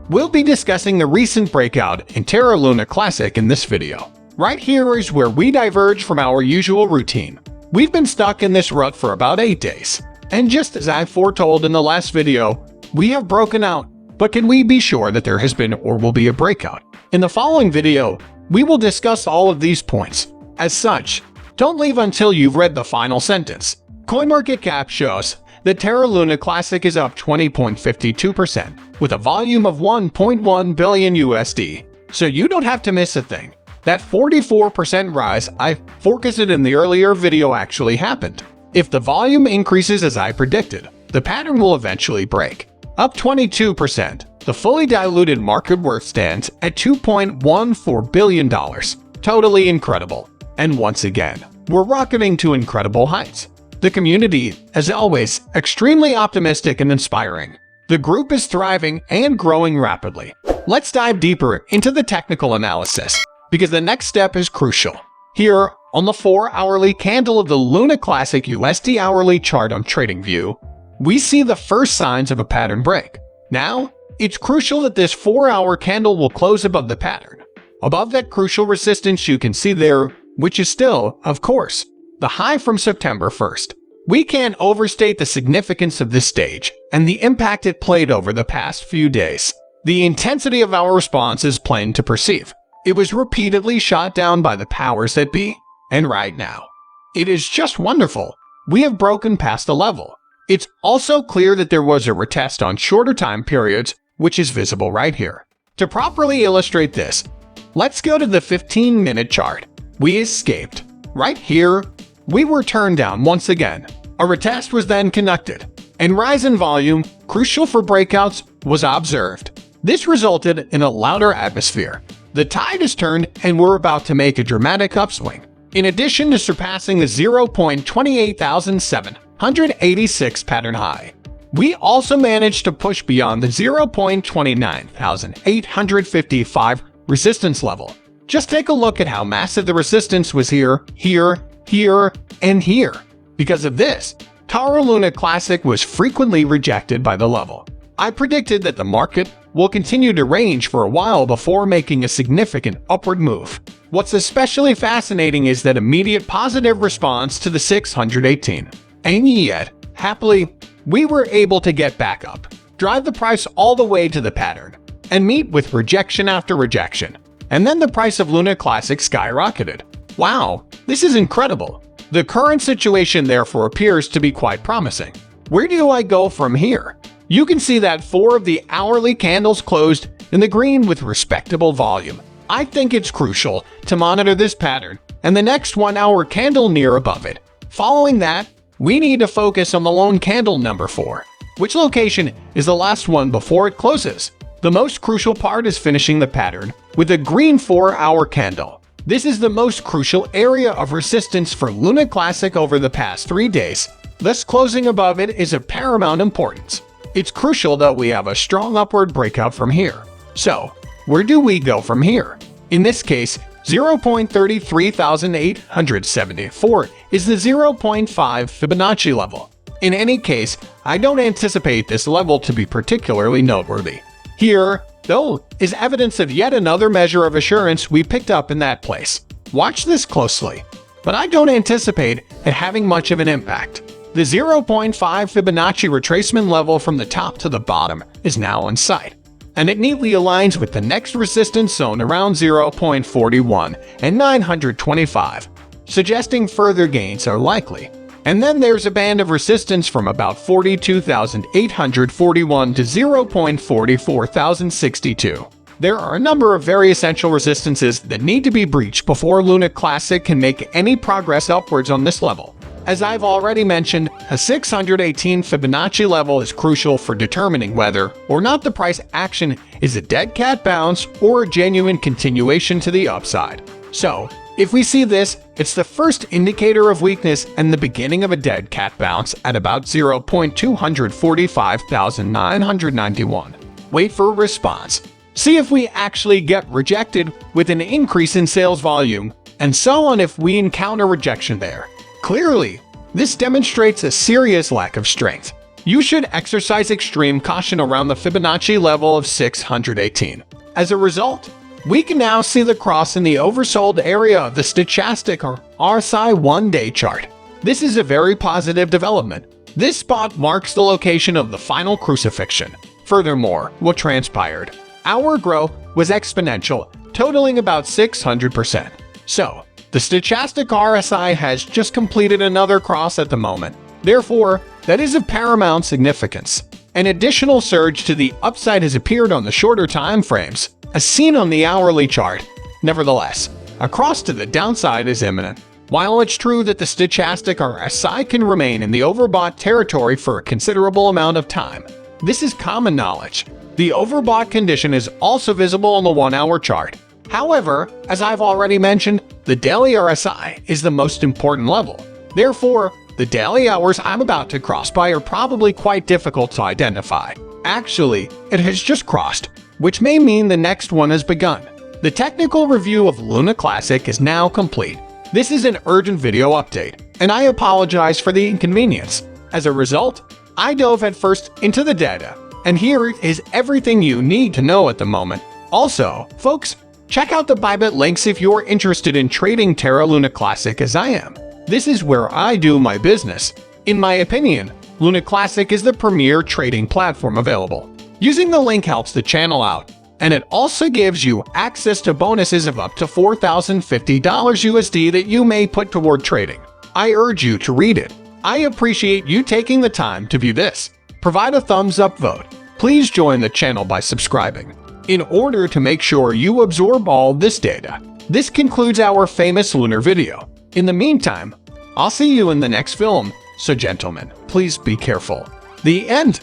We'll be discussing the recent breakout in TERRA Luna Classic in this video. Right here is where we diverge from our usual routine. We've been stuck in this rut for about 8 days, and just as I foretold in the last video, we have broken out. But can we be sure that there has been or will be a breakout? In the following video, we will discuss all of these points. As such, don't leave until you've read the final sentence. CoinMarketCap shows that TERRA Luna Classic is up 20.52% with a volume of 1.1 billion USD. So you don't have to miss a thing. That 44% rise I forecasted in the earlier video actually happened. If the volume increases as I predicted, the pattern will eventually break. Up 22%, the fully diluted market worth stands at $2.14 billion. Totally incredible. And once again, we're rocketing to incredible heights. The community, as always, extremely optimistic and inspiring. The group is thriving and growing rapidly. Let's dive deeper into the technical analysis, because the next step is crucial. Here, on the 4-hourly candle of the Luna Classic USD hourly chart on TradingView, we see the first signs of a pattern break. Now, it's crucial that this 4-hour candle will close above the pattern. Above that crucial resistance you can see there, which is still, of course, the high from September 1st. We can't overstate the significance of this stage and the impact it played over the past few days. The intensity of our response is plain to perceive. It was repeatedly shot down by the powers that be, and right now, it is just wonderful. We have broken past a level. It's also clear that there was a retest on shorter time periods, which is visible right here. To properly illustrate this, let's go to the 15-minute chart. We escaped. Right here, we were turned down once again. A retest was then conducted, and rise in volume, crucial for breakouts, was observed. This resulted in a louder atmosphere. The tide is turned and we're about to make a dramatic upswing. In addition to surpassing the 0.28786 pattern high, we also managed to push beyond the 0.29855 resistance level. Just take a look at how massive the resistance was here, and here. Because of this, TERRA Luna Classic was frequently rejected by the level. I predicted that the market will continue to range for a while before making a significant upward move. What's especially fascinating is that immediate positive response to the 618. And yet, happily, we were able to get back up, drive the price all the way to the pattern, and meet with rejection after rejection. And then the price of Luna Classic skyrocketed. Wow, this is incredible. The current situation therefore appears to be quite promising. Where do I go from here? You can see that 4 of the hourly candles closed in the green with respectable volume. I think it's crucial to monitor this pattern and the next 1-hour candle near above it. Following that, we need to focus on the lone candle number 4. Which location is the last one before it closes? The most crucial part is finishing the pattern with a green 4-hour candle. This is the most crucial area of resistance for Luna Classic over the past 3 days. Thus, closing above it is of paramount importance. It's crucial that we have a strong upward breakout from here. So, where do we go from here? In this case, 0.33874 is the 0.5 Fibonacci level. In any case, I don't anticipate this level to be particularly noteworthy. Here, though, is evidence of yet another measure of assurance we picked up in that place. Watch this closely, but I don't anticipate it having much of an impact. The 0.5 Fibonacci retracement level from the top to the bottom is now in sight, and it neatly aligns with the next resistance zone around 0.41 and 925, suggesting further gains are likely. And then there's a band of resistance from about 42,841 to 0.44062. There are a number of very essential resistances that need to be breached before Luna Classic can make any progress upwards on this level. As I've already mentioned, a 618 Fibonacci level is crucial for determining whether or not the price action is a dead cat bounce or a genuine continuation to the upside. So, if we see this, it's the first indicator of weakness and the beginning of a dead cat bounce at about 0.245991. Wait for a response. See if we actually get rejected with an increase in sales volume, and so on if we encounter rejection there. Clearly, this demonstrates a serious lack of strength. you should exercise extreme caution around the Fibonacci level of 618. As a result, we can now see the cross in the oversold area of the stochastic or RSI one-day chart. This is a very positive development. This spot marks the location of the final crucifixion. Furthermore, what transpired? Our growth was exponential, totaling about 600%. So, the stochastic RSI has just completed another cross at the moment. Therefore, that is of paramount significance. An additional surge to the upside has appeared on the shorter time frames, as seen on the hourly chart. Nevertheless, a cross to the downside is imminent. While it's true that the stochastic RSI can remain in the overbought territory for a considerable amount of time, this is common knowledge. The overbought condition is also visible on the 1-hour chart. However, as I've already mentioned, the daily RSI is the most important level. Therefore, the daily hours I'm about to cross by are probably quite difficult to identify. Actually, it has just crossed, which may mean the next one has begun. The technical review of LUNC Classic is now complete. This is an urgent video update, and I apologize for the inconvenience. As a result, I dove headfirst into the data, and here is everything you need to know at the moment. Also, folks, check out the Bybit links if you're interested in trading TERRA LUNC Classic as I am. This is where I do my business. In my opinion, LUNC Classic is the premier trading platform available. Using the link helps the channel out, and it also gives you access to bonuses of up to $4,050 USD that you may put toward trading. I urge you to read it. I appreciate you taking the time to view this. Provide a thumbs up vote. Please join the channel by subscribing, in order to make sure you absorb all this data. This concludes our famous lunar video. In the meantime, I'll see you in the next film, so gentlemen, please be careful. The end.